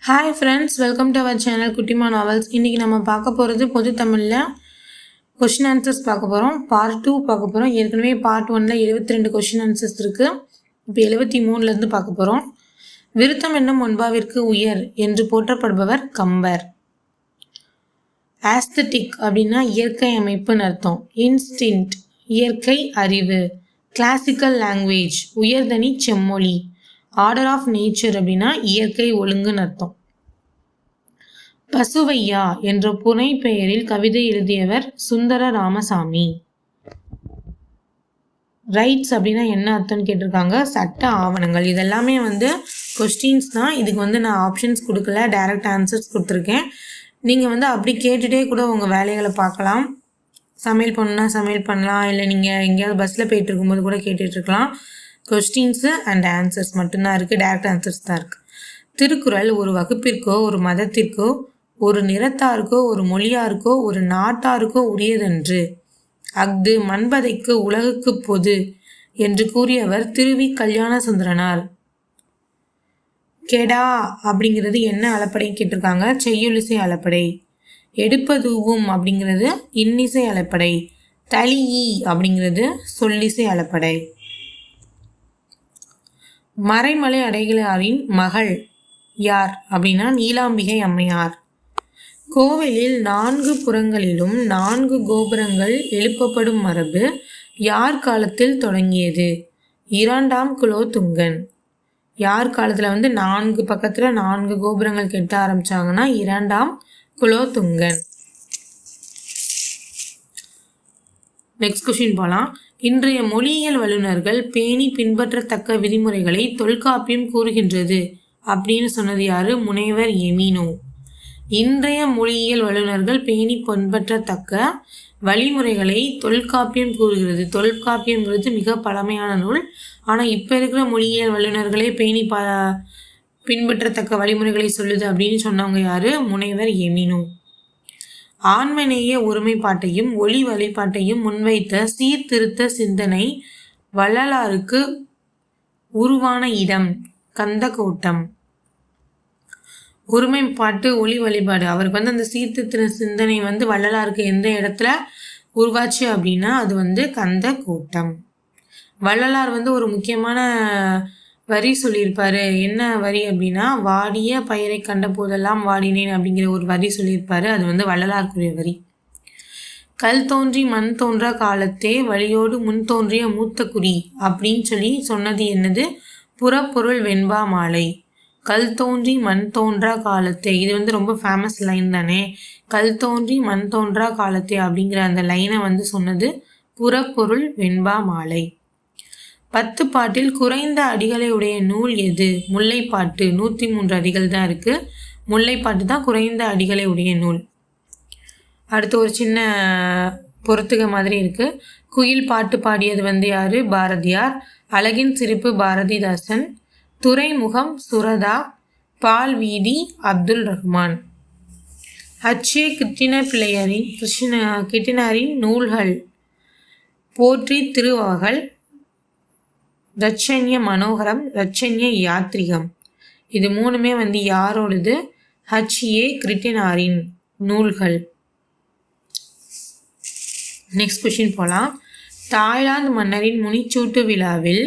Hi friends, welcome to our channel Kuttima novels. இன்றைக்கி நம்ம பார்க்க போகிறது பொது தமிழில் கொஷின் ஆன்சர்ஸ் பார்க்க போகிறோம். பார்ட் 2 பார்க்க போகிறோம். ஏற்கனவே பார்ட் 1ல் 72 கொஷின் ஆன்சர்ஸ் இருக்குது. இப்போ 73லேருந்து பார்க்க போகிறோம். விருத்தம் என்னும் ஒன்பாவிற்கு உயர் என்று போற்றப்படுபவர் கம்பர். ஆஸ்தட்டிக் அப்படின்னா இயற்கை அமைப்புன்னு அர்த்தம். இன்ஸ்டின்ட் இயற்கை அறிவு. கிளாசிக்கல் லாங்குவேஜ் உயர்தனி செம்மொழி. ஆர்டர் ஆஃப் நேச்சர் அப்படின்னா இயற்கை ஒழுங்குன்னு அர்த்தம். பசுவையா என்ற புனை பெயரில் கவிதை எழுதியவர் சுந்தர ராமசாமி. ரைட்ஸ் அப்படின்னா என்ன அர்த்தம்னு கேட்டிருக்காங்க. சட்ட ஆவணங்கள். இதெல்லாமே கொஸ்டின்ஸ் தான். இதுக்கு நான் ஆப்ஷன்ஸ் கொடுக்கல, டைரக்ட் ஆன்சர்ஸ் கொடுத்துருக்கேன். நீங்கள் அப்படி கேட்டுகிட்டே கூட உங்கள் வேலைகளை பார்க்கலாம். சமையல் பண்ணணும்னா சமையல் பண்ணலாம், இல்லை நீங்கள் எங்கேயாவது பஸ்ஸில் போயிட்டு இருக்கும்போது கூட கேட்டுட்ருக்கலாம். கொஸ்டின்ஸு அண்ட் ஆன்சர்ஸ் மட்டும்தான் இருக்குது, டைரக்ட் ஆன்சர்ஸ் தான் இருக்குது. திருக்குறள் ஒரு வகுப்பிற்கோ ஒரு மதத்திற்கோ ஒரு நிறத்தாருக்கோ ஒரு மொழியாருக்கோ ஒரு நாட்டாருக்கோ உரியதென்று அஃது மண்பதைக்கு உலகுக்கு பொது என்று கூறியவர் திருவி கல்யாண சுந்தரனார். கெடா அப்படிங்கிறது என்ன அளப்படை கேட்டிருக்காங்க. செய்யுளிசை அளப்படை. எடுப்பதூவும் அப்படிங்கிறது இன்னிசை அளப்படை. தளியி அப்படிங்கிறது சொல்லிசை அளப்படை. மறைமலை அடைகளாரின் மகள் யார் அப்படின்னா நீலாம்பிகை அம்மையார். கோவிலில் 4 புறங்களிலும் 4 கோபுரங்கள் எழுப்பப்படும் மரபு யார் காலத்தில் தொடங்கியது? 2ஆம் குலோத்துங்கன். யார் காலத்தில் 4 பக்கத்தில் 4 கோபுரங்கள் கெட்ட ஆரம்பிச்சாங்கன்னா 2ஆம் குலோத்துங்கன். நெக்ஸ்ட் கொஸ்டின் போகலாம். இன்றைய மொழியியல் வல்லுநர்கள் பேணி பின்பற்றத்தக்க விதிமுறைகளை தொல்காப்பியம் கூறுகின்றது அப்படின்னு சொன்னது யாரு? முனைவர் எமினோ. இன்றைய மொழியியல் வல்லுநர்கள் பேணி பின்பற்றத்தக்க வழிமுறைகளை தொல்காப்பியம் கூறுகிறது. தொல்காப்பியம்ங்கிறது மிக பழமையான நூல். ஆனால் இப்போ இருக்கிற மொழியியல் வல்லுநர்களே பேணி பின்பற்றத்தக்க வழிமுறைகளை சொல்லுது அப்படின்னு சொன்னவங்க யாரு? முனைவர் எமினோ. ஆண்மநேய ஒருமைப்பாட்டையும் ஒளி வழிபாட்டையும் முன்வைத்த சீர்திருத்த சிந்தனை வள்ளலாருக்கு உருவான இடம் கந்தக்கோட்டம். ஒருமைப்பாட்டு ஒளி வழிபாடு அவருக்கு அந்த சீர்திருத்த சிந்தனை வள்ளலாருக்கு எந்த இடத்துல உருவாச்சு அப்படின்னா அது கந்தக்கோட்டம். வள்ளலார் ஒரு முக்கியமான வரி சொல்லியிருப்பாரு. என்ன வரி அப்படின்னா, வாடிய பயிரை கண்ட போதெல்லாம் வாடினேன் அப்படிங்கிற ஒரு வரி சொல்லியிருப்பாரு. அது வள்ளலாருக்குரிய வரி. கல் தோன்றி மண் தோன்றா காலத்தே வழியோடு முன் தோன்றிய மூத்த குறி அப்படின்னு சொன்னது என்னது? புறப்பொருள் வெண்பா மாலை. கல் தோன்றி மண் தோன்றா காலத்தே, இது ரொம்ப ஃபேமஸ் லைன் தானே. கல் தோன்றி மண் தோன்றா காலத்தே அப்படிங்கிற அந்த லைனை சொன்னது புறப்பொருள் வெண்பா மாலை. 10 பாட்டில் குறைந்த அடிகளை உடைய நூல் எது? முல்லைப்பாட்டு. 103 அடிகள் தான் இருக்குது. முல்லைப்பாட்டு தான் குறைந்த அடிகளை உடைய நூல். அடுத்து ஒரு சின்ன பொறுத்துக மாதிரி இருக்குது. குயில் பாட்டு பாடியது யாரு? பாரதியார். அழகின் சிரிப்பு பாரதிதாசன். துறைமுகம் சுரதா. பால் வீதி அப்துல் ரஹ்மான். ஹச்ஏ கிட்டினாரின் நூல்கள் போற்றி திருவாகல், ரட்சண்ய மனோகரம், ரட்சண்ய யாத்ரிகம். இது 3மே யாரோடது? ஹச்ஏ கிட்டினாரின் நூல்கள். நெக்ஸ்ட் கொஸ்டின் போகலாம். தாய்லாந்து மன்னரின் முனிச்சூட்டு விழாவில்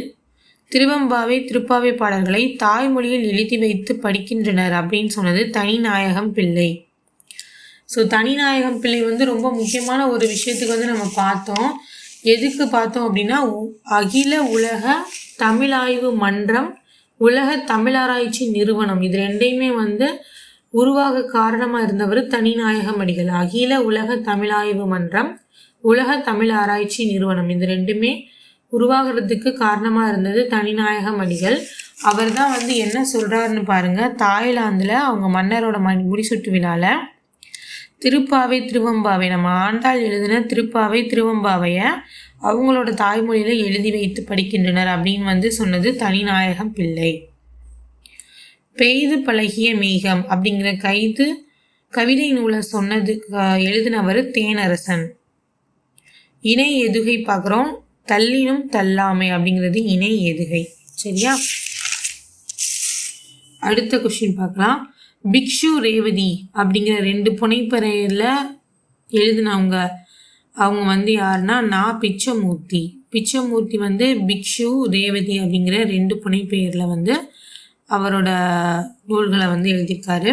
திருவெம்பாவை திருப்பாவை பாடல்களை தாய்மொழியில் எழுதி வைத்து படிக்கின்றனர் அப்படின்னு சொன்னது தனிநாயகம் பிள்ளை. ஸோ தனிநாயகம் பிள்ளை ரொம்ப முக்கியமான ஒரு விஷயத்துக்கு நம்ம பார்த்தோம். எதுக்கு பார்த்தோம் அப்படின்னா, அகில உலக தமிழாய்வு மன்றம், உலக தமிழாராய்ச்சி நிறுவனம், இது ரெண்டையுமே உருவாக காரணமாக இருந்தவர் தனிநாயகம் அடிகள். அகில உலக தமிழாய்வு மன்றம், உலக தமிழ் ஆராய்ச்சி நிறுவனம், இது ரெண்டுமே உருவாகிறதுக்கு காரணமாக இருந்தது தனிநாயகம் அடிகள். அவர் தான் என்ன சொல்கிறாருன்னு பாருங்கள். தாய்லாந்தில் அவங்க மன்னரோட முடிசூட்டு விழாவில் திருப்பாவை திருவெம்பாவை, நம்ம ஆண்டாள் எழுதின திருப்பாவை திருவெம்பாவையை அவங்களோட தாய்மொழியில் எழுதி வைத்து படிக்கின்றனர் அப்படின்னு சொன்னது தனிநாயகம் பிள்ளை. பெய்து பழகிய மேகம் அப்படிங்கிற கவிதை நூலை சொன்னது எழுதினவர் தேனரசன். இணை எதுகை பார்க்குறோம். தள்ளினும் தள்ளாமை அப்படிங்கிறது இணை எதுகை. சரியா? அடுத்த கொஸ்டின் பார்க்கலாம். பிக்ஷு ரேவதி அப்படிங்கிற 2 புனைப்பெயரில் எழுதினவங்க அவங்க வந்து யாருன்னா நான் பிச்சமூர்த்தி. பிச்சமூர்த்தி வந்து பிக்ஷு ரேவதி அப்படிங்கிற 2 புனைப்பெயரில் வந்து அவரோட நூல்களை வந்து எழுதியிருக்காரு.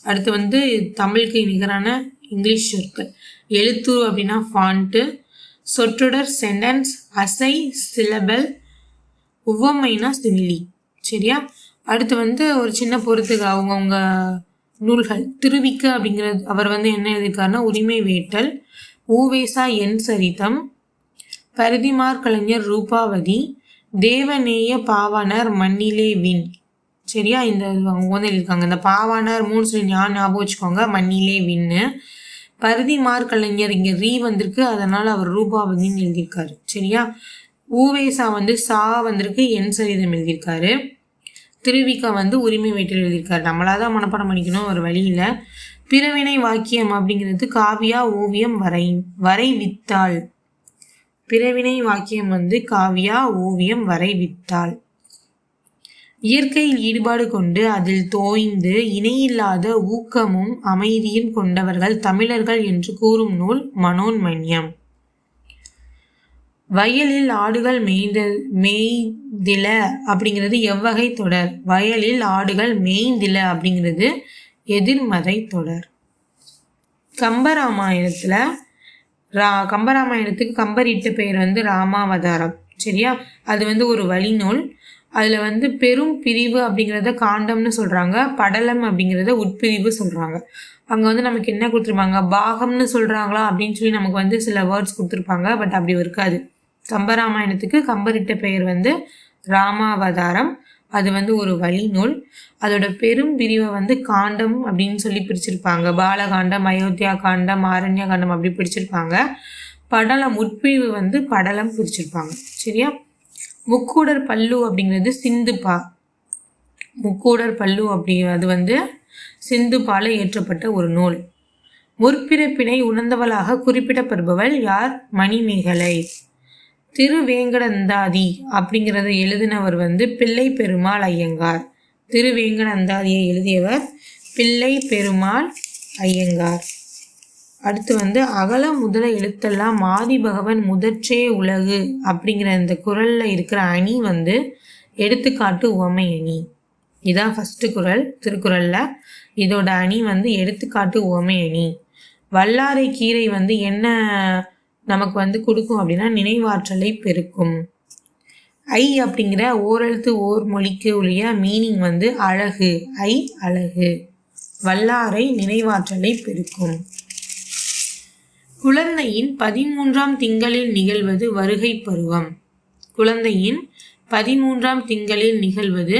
அடுத்து வந்து தமிழுக்கு நிகரான இங்கிலீஷ் சொற்கள். எழுத்துரு அப்படின்னா ஃபாண்ட்டு, சொற்றொடர் சென்டென்ஸ், அசை சிலபல், உவமைனா சிமிலி. சரியா? அடுத்து வந்து ஒரு சின்ன பொறுத்துக்கு அவங்கவுங்க நூல்கள். திருவிக்க அப்படிங்கிறது அவர் வந்து என்ன எழுதியிருக்காருன்னா உரிமை வேட்டல், ஊவேசா என் சரிதம், பரிதிமார் கலைஞர் ரூபாவதி, தேவநேய பாவாணர் மண்ணிலே வின். சரியா? இந்த அவங்க வந்து எழுதியிருக்காங்க. இந்த பாவாணர் 3 சொல்லி ஞாபகம் வச்சுக்கோங்க. மண்ணிலே வின்னு. பரிதிமார் கலைஞர் இங்கே ரீ வந்திருக்கு, அதனால் அவர் ரூபாவதின்னு எழுதியிருக்காரு. சரியா? ஊவேசா வந்து சா வந்திருக்கு, என் சரிதம் எழுதியிருக்காரு. திருவிக்கா வந்து உரிமை வேட்டல் எழுதியிருக்காரு. நம்மளாதான் மனப்பாடம் பண்ணிக்கணும், ஒரு வழியில். பிறவினை வாக்கியம் அப்படிங்கிறது காவியா ஓவியம் வரைவித்தாள். பிறவினை வாக்கியம் வந்து காவியா ஓவியம் வரைவித்தாள். இயற்கையில் ஈடுபாடு கொண்டு அதில் தோய்ந்து இணையில்லாத ஊக்கமும் அமைதியும் கொண்டவர்கள் தமிழர்கள் என்று கூறும் நூல் மனோன்மணியம். வயலில் ஆடுகள் மேய்ந்தில அப்படிங்கிறது எவ்வகை தொடர்? வயலில் ஆடுகள் மேய்ந்தில அப்படிங்கிறது எதிர்மறை தொடர். கம்பராமாயணத்துக்கு கம்பரிட்ட பெயர் வந்து ராமாவதாரம். சரியா? அது வந்து ஒரு வழிநூல். அதில் வந்து பெரும் பிரிவு அப்படிங்கிறத காண்டம்னு சொல்கிறாங்க, படலம் அப்படிங்கிறத உட்பிரிவு சொல்கிறாங்க. அங்கே வந்து நமக்கு என்ன கொடுத்துருப்பாங்க, பாகம்னு சொல்கிறாங்களா அப்படின்னு சொல்லி நமக்கு வந்து சில வேர்ட்ஸ் கொடுத்துருப்பாங்க. பட் அப்படி இருக்காது. கம்பராமாயணத்துக்கு கம்பரிட்ட பெயர் வந்து ராமாவதாரம். அது வந்து ஒரு வழிநூல். அதோட பெரும் பிரிவை வந்து காண்டம் அப்படின்னு சொல்லி பிரிச்சிருப்பாங்க. பாலகாண்டம், அயோத்தியா காண்டம், ஆரண்ய காண்டம் அப்படி பிரிச்சிருப்பாங்க. படலம் உட்பிரிவு வந்து படலம் பிரிச்சிருப்பாங்க. சரியா? முக்கூடர் பல்லு அப்படிங்கிறது சிந்துப்பா. முக்கூடர் பல்லு அது வந்து சிந்துப்பால இயற்றப்பட்ட ஒரு நூல். முற்பிறப்பினை உணர்ந்தவளாக குறிப்பிடப்படுபவள் யார்? மணிமேகலை. திருவேங்கடந்தாதி அப்படிங்கிறத எழுதினவர் வந்து பிள்ளை பெருமாள் ஐயங்கார். திருவேங்கடந்தாதியை எழுதியவர் பிள்ளை பெருமாள் ஐயங்கார். அடுத்து வந்து அகல முதல எழுத்தெல்லாம் ஆதி பகவன் முதற்றே உலகு அப்படிங்கிற இந்த குறளில் இருக்கிற அணி வந்து எடுத்துக்காட்டு உவமை அணி. இதான் ஃபஸ்ட்டு குறள் திருக்குறளில். இதோட அணி வந்து எடுத்துக்காட்டு உவமை அணி. வல்லாரை கீரை வந்து என்ன நமக்கு வந்து கொடுக்கும் அப்படின்னா நினைவாற்றலை பெருக்கும். ஐ அப்படிங்கிற ஓரெழுத்து ஓர் மொழிக்கு உரிய மீனிங் வந்து அழகு. ஐ அழகு. வல்லாரை நினைவாற்றலை பெருக்கும். குழந்தையின் 13ஆம் திங்களில் நிகழ்வது வருகை பருவம். குழந்தையின் 13ஆம் திங்களில் நிகழ்வது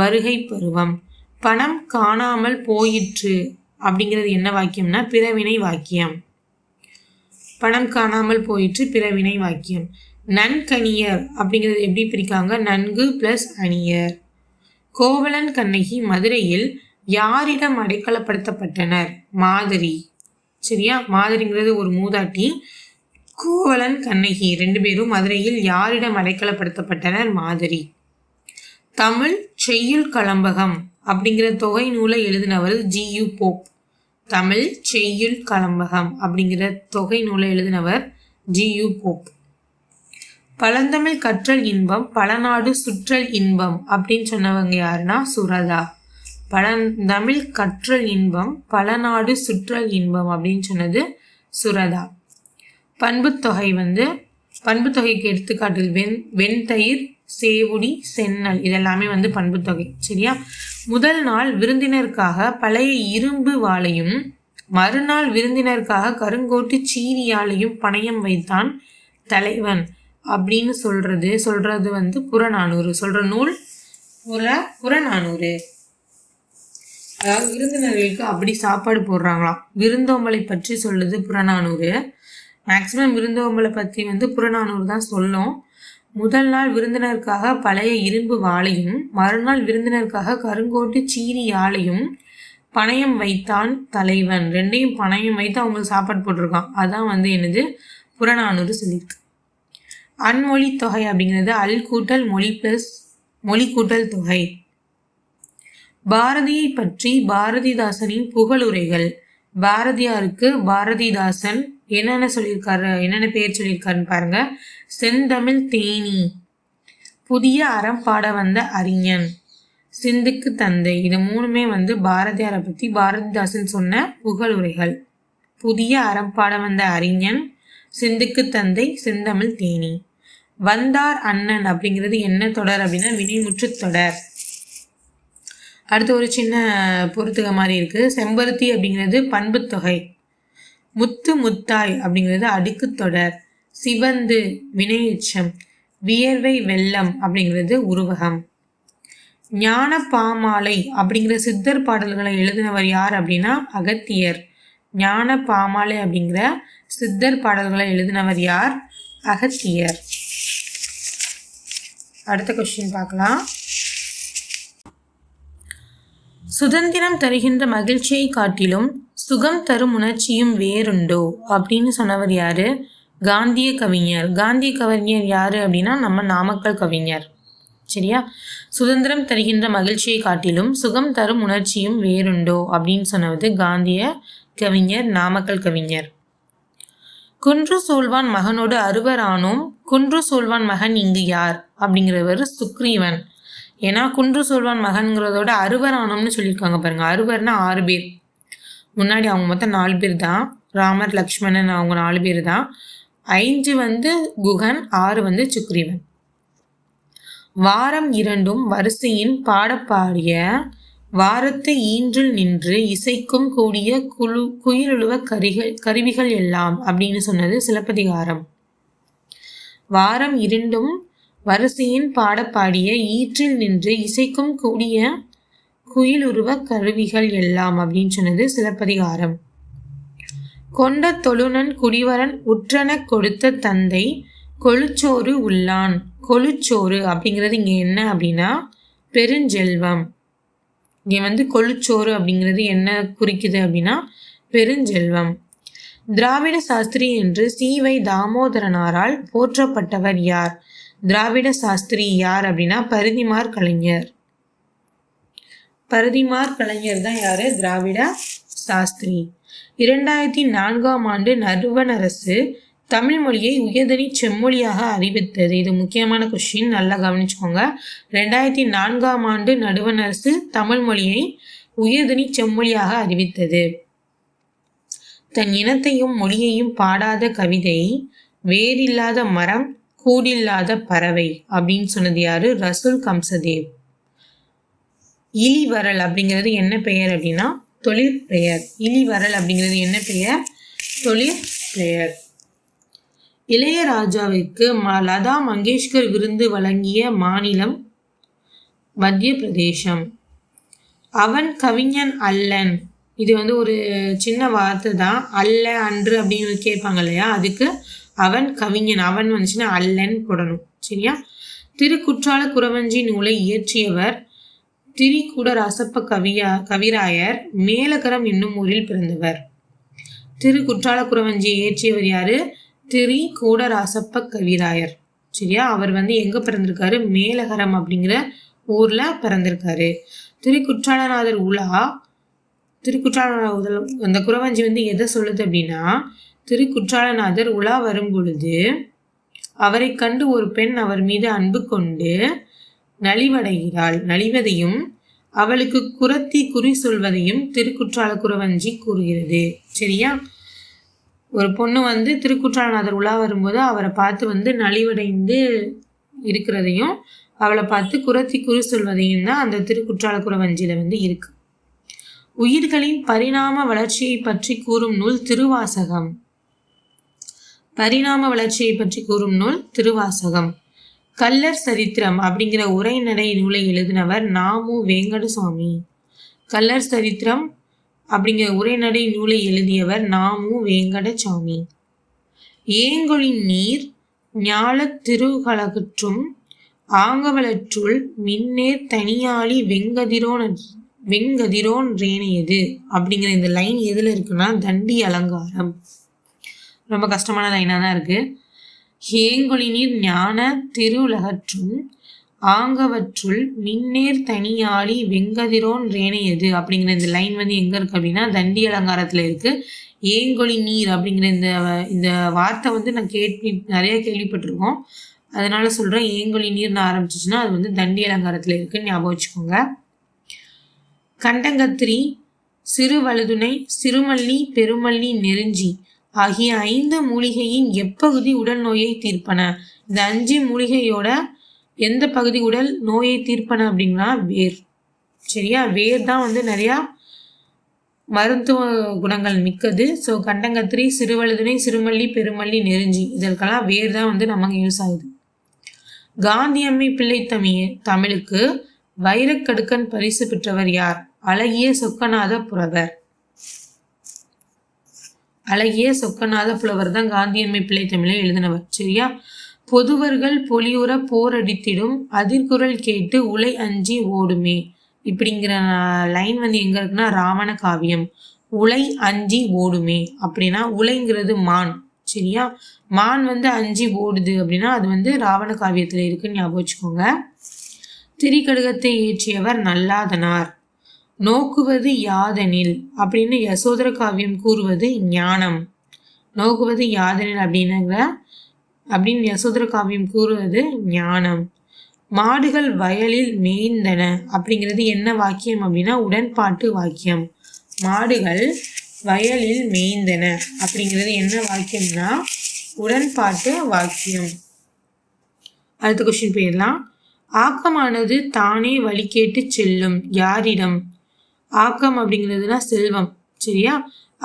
வருகை பருவம். பணம் காணாமல் போயிற்று அப்படிங்கிறது என்ன வாக்கியம்னா பிறவினை வாக்கியம். பணம் காணாமல் போயிற்று பிறவினை வாக்கியம். நன்கணியர் அப்படிங்கிறது எப்படி பிரிக்காங்க? நன்கு பிளஸ் அணியர். கோவலன் கண்ணகி மதுரையில் யாரிடம் அடைக்கலப்படுத்தப்பட்டனர்? மாதரி. சரியா? மாதரிங்கிறது ஒரு மூதாட்டி. கோவலன் கண்ணகி 2 பேரும் மதுரையில் யாரிடம் அடைக்கலப்படுத்தப்பட்டனர்? மாதரி. தமிழ் செய்யுள் கலம்பகம் அப்படிங்கிற தொகை நூலை எழுதினவர் ஜி.யு. போப். தமிழ் செய்யுள் கலம்பகம் அப்படிங்கிற தொகை நூலை எழுதினவர் ஜி.யு. போப். பழந்தமிழ் கற்றல் இன்பம் பலநாடு சுற்றல் இன்பம் அப்படின்னு சொன்னவங்க யாருன்னா சுரதா. பழந்தமிழ் கற்றல் இன்பம் பலநாடு சுற்றல் இன்பம் அப்படின்னு சொன்னது சுரதா. பண்புத்தொகை வந்து பண்புத்தொகைக்கு எடுத்துக்காட்டு வெண்தயிர், சேவுடி, சென்னல் இதெல்லாமே வந்து பண்புத்தொகை. சரியா? முதல் நாள் விருந்தினருக்காக பழைய இரும்பு வாளையும் மறுநாள் விருந்தினருக்காக கருங்கோட்டு சீனியாலையும் பணயம் வைத்தான் தலைவன் அப்படின்னு சொல்றது வந்து புறநானூறு. சொல்ற நூல் புறநானூறு. அதாவது விருந்தினர்களுக்கு அப்படி சாப்பாடு போடுறாங்களாம். விருந்தோம்பலை பற்றி சொல்லுது புறநானூறு. மேக்சிமம் விருந்தோம்பலை பற்றி வந்து புறநானூறு தான் சொல்லும். முதல் நாள் விருந்தினருக்காக பழைய இரும்பு வாளையும் மறுநாள் விருந்தினருக்காக கருங்கோட்டு சீனி யாழையும் பணயம் வைத்தான் தலைவன். 2யும் பணயம் வைத்து அவங்களுக்கு சாப்பாடு போட்டிருக்கான். அதான் வந்து என்னது புறநானூறு சொல்லியிருக்கு. அன்மொழி தொகை அப்படிங்கிறது அல் கூட்டல் மொழி பிளஸ் மொழி கூட்டல் தொகை. பாரதியை பற்றி பாரதிதாசனின் புகழுரைகள். பாரதியாருக்கு பாரதிதாசன் என்னென்ன சொல்லியிருக்காரு, என்னென்ன பேர் சொல்லியிருக்காருன்னு பாருங்க. செந்தமிழ் தேனி, புதிய அறம் பாட வந்த அறிஞன், சிந்துக்கு தந்தை. இது மூணுமே பாரதியாரை பற்றி பாரதிதாசன் சொன்ன புகழுரைகள். புதிய அறம் பாட வந்த அறிஞன், சிந்துக்கு தந்தை, செந்தமிழ் தேனி. வந்தார் அண்ணன் அப்படிங்கிறது என்ன தொடர் அப்படின்னா வினைமுற்று தொடர். அடுத்து ஒரு சின்ன பொறுத்துக மாதிரி இருக்கு. செம்பருத்தி அப்படிங்கிறது பண்பு தொகை. முத்து முத்தாய் அப்படிங்கிறது அடுக்கு தொடர். சிவந்து வினையெச்சம். வியர்வை வெள்ளம் அப்படிங்கிறது உருவகம். ஞான பாமாலை அப்படிங்கிற சித்தர் பாடல்களை எழுதினவர் யார் அப்படின்னா அகத்தியர். ஞான பாமாலை அப்படிங்கிற சித்தர் பாடல்களை எழுதினவர் யார்? அகத்தியர். அடுத்த கொஸ்டின் பார்க்கலாம். சுதந்திரம் தருகின்ற மகிழ்ச்சியை காட்டிலும் சுகம் தரும் உணர்ச்சியும் வேறுண்டோ அப்படின்னு சொன்னவர் யாரு? காந்திய கவிஞர். காந்திய கவிஞர் யாரு அப்படின்னா நம்ம நாமக்கல் கவிஞர். சரியா? சுதந்திரம் தருகின்ற மகிழ்ச்சியை காட்டிலும் சுகம் தரும் உணர்ச்சியும் வேறுண்டோ அப்படின்னு சொன்னது காந்திய கவிஞர், நாமக்கல் கவிஞர். குன்று சூழ்வான் மகனோடு அறுவரானோம், குன்று சூழ்வான் மகன் இங்கு யார் அப்படிங்கிறவர் சுக்ரீவன். ஏன்னா குன்று சூழ்வான் மகன்கிறதோட அறுவரானோம்னு சொல்லியிருக்காங்க பாருங்க. அறுவர்னா 6 பேர். முன்னாடி அவங்க மொத்தம் 4 பேர் தான். ராமர், லக்ஷ்மணன் அவங்க 4 பேர் தான். 5 குகன், 6 சுக்ரீவன். வாரம் 2 வரிசையின் பாடப்பாடிய வாரத்து ஈன்றில் நின்று இசைக்கும் கூடிய குயிலுழுவ கருவிகள் எல்லாம் அப்படின்னு சொன்னது சிலப்பதிகாரம். வாரம் 2 வரிசையின் பாடப்பாடிய ஈற்றில் நின்று இசைக்கும் கூடிய குயிலுருவ கருவிகள் எல்லாம் அப்படின்னு சொன்னது சிலப்பதிகாரம். கொண்ட தொழுநன் குடிவரன் உற்றன கொடுத்த தந்தை கொழுச்சோறு உள்ளான். கொழுச்சோறு அப்படிங்கிறது இங்கே என்ன அப்படின்னா பெருஞ்செல்வம். இங்கே கொழுச்சோறு அப்படிங்கிறது என்ன குறிக்குது அப்படின்னா பெருஞ்செல்வம். திராவிட சாஸ்திரி என்று சி.வை. தாமோதரனாரால் போற்றப்பட்டவர் யார்? திராவிட சாஸ்திரி யார் அப்படின்னா பரிதிமார் கலைஞர். பரிதிமார் கலைஞர் தான் யாரு? திராவிட சாஸ்திரி. 2004ஆம் ஆண்டு நடுவண் அரசு தமிழ் மொழியை உயர்தனி செம்மொழியாக அறிவித்தது. இது முக்கியமான கொஸ்டின், நல்லா கவனிச்சுக்கோங்க. 2004ஆம் ஆண்டு நடுவண் அரசு தமிழ் மொழியை உயர்தனி செம்மொழியாக அறிவித்தது. தன் இனத்தையும் மொழியையும் பாடாத கவிதை, வேரில்லாத மரம், கூடில்லாத பறவை அப்படின்னு சொன்னது யாரு? ரசூல் கம்சதேவ். இளிவரல் அப்படிங்கிறது என்ன பெயர் அப்படின்னா தொழிற்பெயர். இளிவரல் அப்படிங்கிறது என்ன பெயர்? தொழிற்பெயர். இளையராஜாவிற்கு லதா மங்கேஷ்கர் விருது வழங்கிய மாநிலம் மத்திய பிரதேசம். அவன் கவிஞன் அல்லன். இது ஒரு சின்ன வார்த்தை தான். அல்ல, அன்று அப்படின்னு கேட்பாங்க இல்லையா, அதுக்கு அவன் கவிஞன். அவன் வந்துச்சுன்னா அல்லன் போடணும். சரியா? திருக்குற்றால குறவஞ்சி நூலை இயற்றியவர் திரிகூடராசப்ப கவிராயர் மேலகரம் என்னும் ஊரில் பிறந்தவர். திருக்குற்றால குறவஞ்சியை இயற்றியவர் யாரு? திரிகூடராசப்ப கவிராயர். சரியா? அவர் எங்க பிறந்திருக்காரு? மேலகரம் அப்படிங்கிற ஊர்ல பிறந்திருக்காரு. திருக்குற்றாலநாதர் உலா. திருக்குற்றாலநாதர் அந்த குறவஞ்சி எதை சொல்லுது அப்படின்னா, திருக்குற்றாலநாதர் உலா வரும் பொழுது அவரை கண்டு ஒரு பெண் அவர் மீது அன்பு கொண்டு நலிவடைகிறாள். நலிவதையும் அவளுக்கு குரத்தி குறி சொல்வதையும் திருக்குற்றால குறவஞ்சி கூறுகிறது. சரியா? ஒரு பொண்ணு திருக்குற்றாலநாதர் உலா வரும்போது அவரை பார்த்து நலிவடைந்து இருக்கிறதையும் அவளை பார்த்து குரத்தி குறி சொல்வதையும் தான் அந்த திருக்குற்றால குறவஞ்சியில இருக்கு. உயிர்களின் பரிணாம வளர்ச்சியை பற்றி கூறும் நூல் திருவாசகம். பரிணாம வளர்ச்சியை பற்றி கூறும் நூல் திருவாசகம். கள்ளர் சரித்திரம் அப்படிங்கிற உரைநடை நூலை எழுதினவர் நாமு வேங்கடசாமி. கள்ளர் சரித்திரம் அப்படிங்கிற உரைநடை நூலை எழுதியவர் நாமு வேங்கடசாமி. ஏங்கொழின் நீர் ஞால திருகலகற்றும் ஆங்கவலற்றுள் மின்னேர் தனியாளி வெங்கதிரோன் ரேனையது அப்படிங்கிற இந்த லைன் எதுல இருக்குன்னா தண்டி அலங்காரம். ரொம்ப கஷ்டமான லைனாக தான் இருக்கு. ஏங்கொழி நீர் ஞான திருவுலகற்றும் ஆங்கவற்றுள் மின்னேர் தனியாளி வெங்கதிரோன் ரேனையது அப்படிங்கிற இந்த லைன் வந்து எங்கே இருக்குது அப்படின்னா தண்டி அலங்காரத்தில் இருக்குது. ஏங்கொழி நீர் அப்படிங்கிற இந்த வார்த்தை வந்து நான் நிறைய கேள்விப்பட்டிருக்கோம். அதனால சொல்கிறேன், ஏங்கொழி நீர்னு ஆரம்பிச்சிச்சுன்னா அது வந்து தண்டி அலங்காரத்தில் இருக்குன்னு ஞாபகம் வச்சுக்கோங்க. கண்டங்கத்திரி, சிறுவழுதுணை, சிறுமல்லி, பெருமல்லி, நெருஞ்சி ஆகிய 5 மூலிகையின் எப்பகுதி உடல் நோயை தீர்ப்பன? இந்த 5 மூலிகையோட எந்த பகுதி உடல் நோயை தீர்ப்பன அப்படின்னா வேர். சரியா? வேர் தான் வந்து நிறையா மருத்துவ குணங்கள் மிக்கது. ஸோ கண்டங்கத்திரி, சிறுவழுதுணை, சிறுமல்லி, பெருமல்லி, நெருஞ்சி இதற்கெல்லாம் வேர் தான் வந்து நமக்கு யூஸ் ஆகுது. காந்தியம்மை பிள்ளை தமிழுக்கு வைரக்கடுக்கன் பரிசு பெற்றவர் யார்? அழகிய சொக்கநாத புலவர். அழகிய சொக்கநாத புலவர் தான் காந்தியம்மை பிள்ளை தமிழை எழுதினவர். சரியா? பொதுவர்கள் பொலியுற போரடித்திடும் அதிர்குரல் கேட்டு உலை அஞ்சி ஓடுமே இப்படிங்கிற லைன் வந்து எங்க இருக்குன்னா ராவண காவியம். உலை அஞ்சி ஓடுமே அப்படின்னா உலைங்கிறது மான். சரியா? மான் வந்து அஞ்சி ஓடுது அப்படின்னா அது வந்து ராவண காவியத்தில் இருக்குன்னு ஞாபகம் வச்சுக்கோங்க. திரிகடுகத்தை ஏற்றியவர் நல்லாதனார். நோக்குவது யாதெனில் அப்படின்னு யசோதர காவியம் கூறுவது ஞானம். நோக்குவது யாதெனில் அப்படின்னு யசோதர காவியம் கூறுவது ஞானம். மாடுகள் வயலில் மேய்ந்தன அப்படிங்கிறது என்ன வாக்கியம் அப்படின்னா உடன்பாட்டு வாக்கியம். மாடுகள் வயலில் மேய்ந்தன அப்படிங்கிறது என்ன வாக்கியம்னா உடன்பாட்டு வாக்கியம். அடுத்த கொஸ்டின் போயிடலாம். ஆக்கமானது தானே வழி கேட்டு செல்லும் யாரிடம்? ஆக்கம் அப்படிங்கிறதுனா செல்வம். சரியா?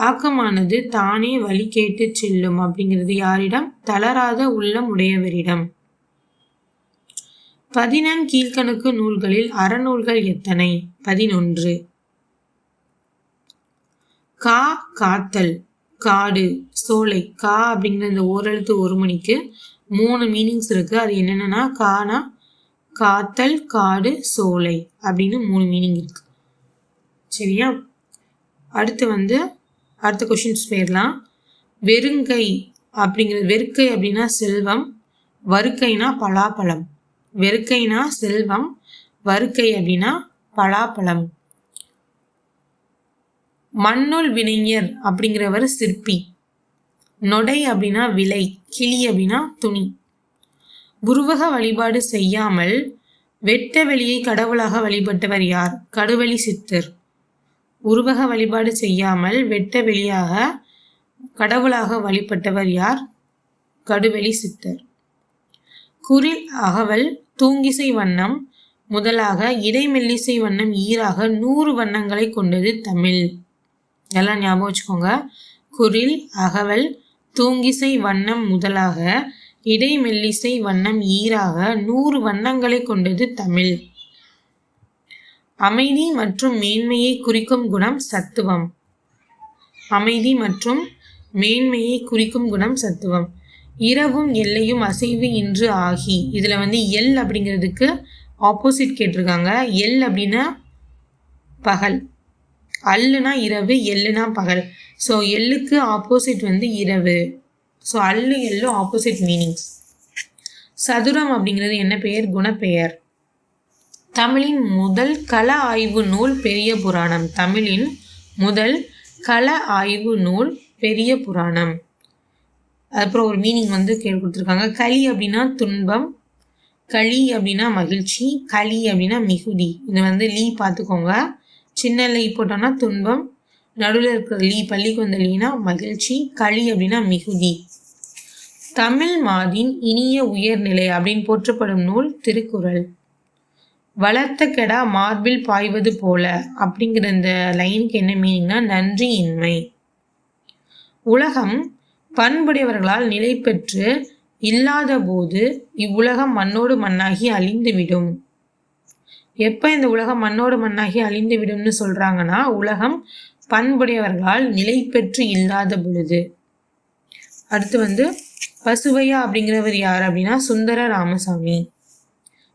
ஆக்கமானது தானே வழி கேட்டு செல்லும் அப்படிங்கிறது யாரிடம்? தளராத உள்ளம் உடையவரிடம். 11 கீழ்கணக்கு நூல்களில் அறநூல்கள் எத்தனை? 11. கா காத்தல், காடு, சோலை. கா அப்படிங்கிற இந்த ஓரெழுத்து ஒரு மணிக்கு 3 மீனிங்ஸ் இருக்கு. அது என்னென்னா கானா காத்தல், காடு, சோலை அப்படின்னு 3 மீனிங் இருக்கு. சரியா? அடுத்த கொஸ்டின்ஸ் போயிடலாம். வெறுங்கை அப்படிங்கிறது வெறுக்கை அப்படின்னா செல்வம், வறுக்கைனா பலாப்பழம். வெறுக்கைனா செல்வம், வறுக்கை அப்படின்னா பலாப்பழம். மண்ணுள் வினைஞர் அப்படிங்கிறவர் சிற்பி. நொடை அப்படின்னா விலை, கிளி அப்படின்னா துணி. உருவக வழிபாடு செய்யாமல் வெட்ட வெளியை கடவுளாக வழிபட்டவர் யார்? கடுவெளி சித்தர். உருவக வழிபாடு செய்யாமல் வெட்ட வெளியாக கடவுளாக வழிபட்டவர் யார்? கடுவெளி சித்தர். குறில் அகவல் தூங்கிசை வண்ணம் முதலாக இடைமெல்லிசை வண்ணம் ஈராக 100 வண்ணங்களை கொண்டது தமிழ். எல்லாம் ஞாபகம் வச்சுக்கோங்க. குறில் அகவல் தூங்கிசை வண்ணம் முதலாக இடைமெல்லிசை வண்ணம் ஈராக 100 வண்ணங்களை கொண்டது தமிழ். அமைதி மற்றும் மேன்மையை குறிக்கும் குணம் சத்துவம். அமைதி மற்றும் மேன்மையை குறிக்கும் குணம் சத்துவம். இரவும் எல்லையும் அசைவு இன்று ஆகி. இதுல வந்து எல் அப்படிங்கிறதுக்கு ஆப்போசிட் கேட்டிருக்காங்க. எல் அப்படின்னா பகல், அல்லுனா இரவு, எல்லுனா பகல். ஸோ எல்லுக்கு ஆப்போசிட் வந்து இரவு. ஸோ அல்லு எல்லும் ஆப்போசிட் மீனிங்ஸ். சதுரம் அப்படிங்கிறது என்ன பெயர்? குணப்பெயர். தமிழின் முதல் கள ஆய்வு நூல் பெரிய புராணம். தமிழின் முதல் கள ஆய்வு நூல் பெரிய புராணம். அதுக்கப்புறம் ஒரு மீனிங் வந்து கொடுத்துருக்காங்க. களி அப்படின்னா துன்பம், களி அப்படின்னா மகிழ்ச்சி, களி அப்படின்னா மிகுதி. இது வந்து லீ பார்த்துக்கோங்க. சின்ன லீ போட்டோம்னா துன்பம், நடுவில் இருக்கிற லீ பள்ளிக்கு வந்த லீனா மகிழ்ச்சி, களி அப்படின்னா மிகுதி. தமிழ் மாதின் இனிய உயர்நிலை அப்படின்னு போற்றப்படும் நூல் திருக்குறள். வளர்த்த கெடா மார்பில் பாய்வது போல அப்படிங்கிற இந்த லைனுக்கு என்ன மீனிங்னா நன்றியின்மை. உலகம் பண்புடையவர்களால் நிலை பெற்று இல்லாத போது இவ்வுலகம் மண்ணோடு மண்ணாகி அழிந்துவிடும். எப்போ இந்த உலகம் மண்ணோடு மண்ணாகி அழிந்து விடும்னு சொல்றாங்கன்னா உலகம் பண்புடையவர்களால் நிலை பெற்று இல்லாத பொழுது. அடுத்து வந்து பசுவையா அப்படிங்கிறவர் யார் அப்படின்னா சுந்தர ராமசாமி.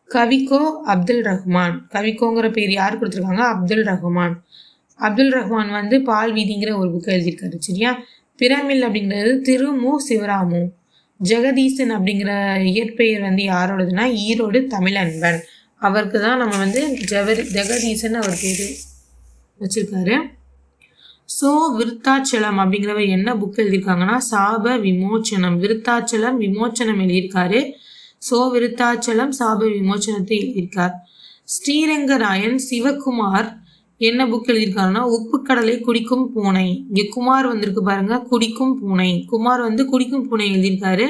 கவிக்கோ அப்துல் ரஹ்மான். கவிக்கோங்கிற பேர் யார் கொடுத்துருக்காங்க? அப்துல் ரஹ்மான். அப்துல் ரஹ்மான் வந்து பால் வீதிங்கிற ஒரு புக் எழுதியிருக்காரு. சரியா? பிரமிழ் அப்படிங்கிறது திரு மு சிவராமு. ஜெகதீசன் அப்படிங்கிற இயற்பெயர் வந்து யாரோடதுன்னா ஈரோடு தமிழன்பன். அவருக்கு தான் நம்ம வந்து ஜெகதீசன் அவர் பேர் வச்சிருக்காரு. சோ விருத்தாச்சலம் அப்படிங்கிறவர் என்ன புக் எழுதியிருக்காங்கன்னா சாப விமோச்சனம். விருத்தாச்சலம் விமோச்சனம் எழுதியிருக்காரு. சோ விருத்தாச்சலம் சாப விமோச்சனத்தை எழுதியிருக்கார். ஸ்ரீரங்கராயன் சிவகுமார் என்ன புக் எழுதியிருக்காருன்னா உப்புக்கடலை குடிக்கும் பூனை. இங்க குமார் வந்திருக்கு பாருங்க, குடிக்கும் பூனை. குமார் வந்து குடிக்கும் பூனை எழுதியிருக்காரு.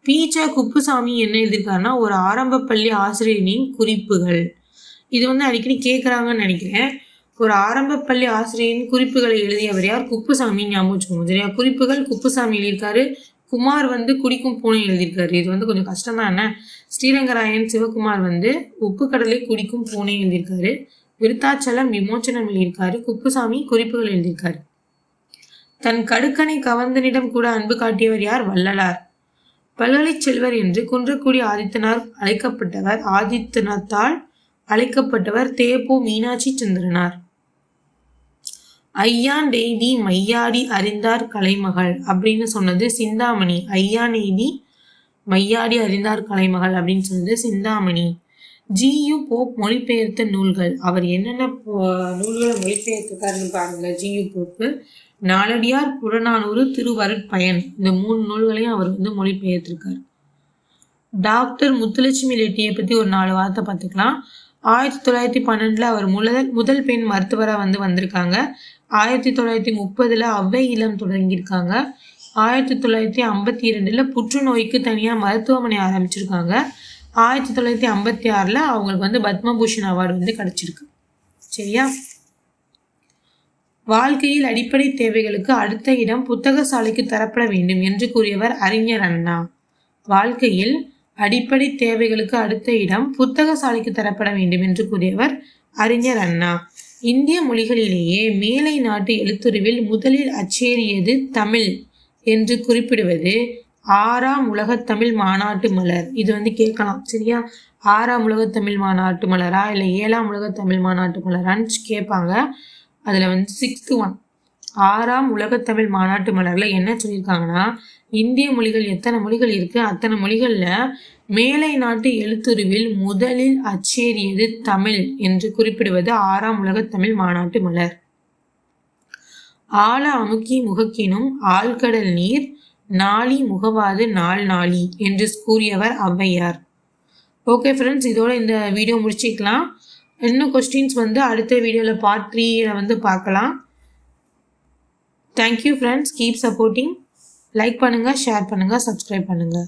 பீச்ச குப்புசாமி என்ன எழுதியிருக்காருன்னா ஒரு ஆரம்ப பள்ளி ஆசிரியரின் குறிப்புகள். இது வந்து அடிக்கடி கேட்குறாங்கன்னு நினைக்கிறேன். ஒரு ஆரம்ப பள்ளி ஆசிரியரின் குறிப்புகளை எழுதியவர் யார்? குப்புசாமி. ஞாபகம் வச்சுக்கோங்க சரியா. குறிப்புகள் குப்புசாமி எழுதியிருக்காரு. குமார் வந்து குடிக்கும் பூனை எழுதியிருக்காரு. இது வந்து கொஞ்சம் கஷ்டம் தான். என்ன ஸ்ரீரங்கராயன் சிவகுமார் வந்து உப்புக்கடலை குடிக்கும் பூனை எழுதியிருக்காரு. விருத்தாச்சலம் விமோச்சனம் எழுதியிருக்காரு. குப்புசாமி குறிப்புகள் எழுதியிருக்காரு. தன் கடுக்கனை கவர்ந்தனிடம் கூட அன்பு காட்டியவர் யார்? வள்ளலார். பல்கலை செல்வர் என்று குன்றக்குடி ஆதித்தனார் அழைக்கப்பட்டவர். ஆதித்தனத்தால் அழைக்கப்பட்டவர் தேப்போ மீனாட்சி சுந்தரனார். ஐயான் டெய்தி மையாடி அறிந்தார் கலைமகள் அப்படின்னு சொன்னது சிந்தாமணி. ஐயான் எய்தி மையாடி அறிந்தார் கலைமகள் அப்படின்னு சொன்னது சிந்தாமணி. ஜியு போப் மொழிபெயர்த்த நூல்கள். அவர் என்னென்ன நூல்களை மொழிபெயர்த்திருக்காருன்னு பாருங்க. ஜியு போப்பு நாலடியார், புறநானூறு, திருவருட்பயன், இந்த 3 நூல்களையும் அவர் வந்து மொழிபெயர்த்திருக்காரு. டாக்டர் முத்துலட்சுமி ரெட்டியை பற்றி ஒரு 4 வார்த்தை பார்த்துக்கலாம். 1912 அவர் முதல் பெண் மருத்துவராக வந்திருக்காங்க. 1930 அவ்வை இல்லம் தொடங்கியிருக்காங்க. 1952 புற்றுநோய்க்கு தனியாக மருத்துவமனை ஆரம்பிச்சிருக்காங்க. 1956 அவங்களுக்கு வந்து பத்மபூஷன் அவார்டு வந்து கிடைச்சிருக்கு. சரியா. வாழ்க்கையில் அடிப்படை தேவைகளுக்கு அடுத்த இடம் புத்தக சாலைக்கு தரப்பட வேண்டும் என்று கூறியவர் அறிஞர் அண்ணா. வாழ்க்கையில் அடிப்படை தேவைகளுக்கு அடுத்த இடம் புத்தக சாலைக்கு தரப்பட வேண்டும் என்று கூறியவர் அறிஞர் அண்ணா. இந்திய மொழிகளிலேயே மேலை நாட்டு எழுத்துருவில் முதலில் அச்சேறியது தமிழ் என்று குறிப்பிடுவது 6ஆம் உலகத்தமிழ் மாநாட்டு மலர். இது வந்து கேட்கலாம் சரியா. 6ஆம் உலகத்தமிழ் மாநாட்டு மலரா இல்லை 7ஆம் உலகத்தமிழ் மாநாட்டு மலரான்னு கேட்பாங்க. அதில் வந்து 6th one 6ஆம் உலகத்தமிழ் மாநாட்டு மலரில் என்ன சொல்லியிருக்காங்கன்னா இந்திய மொழிகள் எத்தனை மொழிகள் இருக்குது அத்தனை மொழிகளில் மேலை நாட்டு எழுத்துருவில் முதலில் அச்சேறியது தமிழ் என்று குறிப்பிடுவது 6ஆம் உலகத்தமிழ் மாநாட்டு மலர். ஆழ அமுக்கி முகக்கினும் ஆழ்கடல் நீர் நாளி முகவாது நாள் நாளி என்று கூறியவர் ஔவையார். ஓகே ஃப்ரெண்ட்ஸ், இதோட இந்த வீடியோ முடிச்சுக்கலாம். இன்னும் கொஸ்டின்ஸ் வந்து அடுத்த வீடியோவில் பார்ட் 3 வந்து பார்க்கலாம். Thank you friends, keep supporting. Like பண்ணுங்கள், ஷேர் பண்ணுங்கள், சப்ஸ்கிரைப் பண்ணுங்கள்.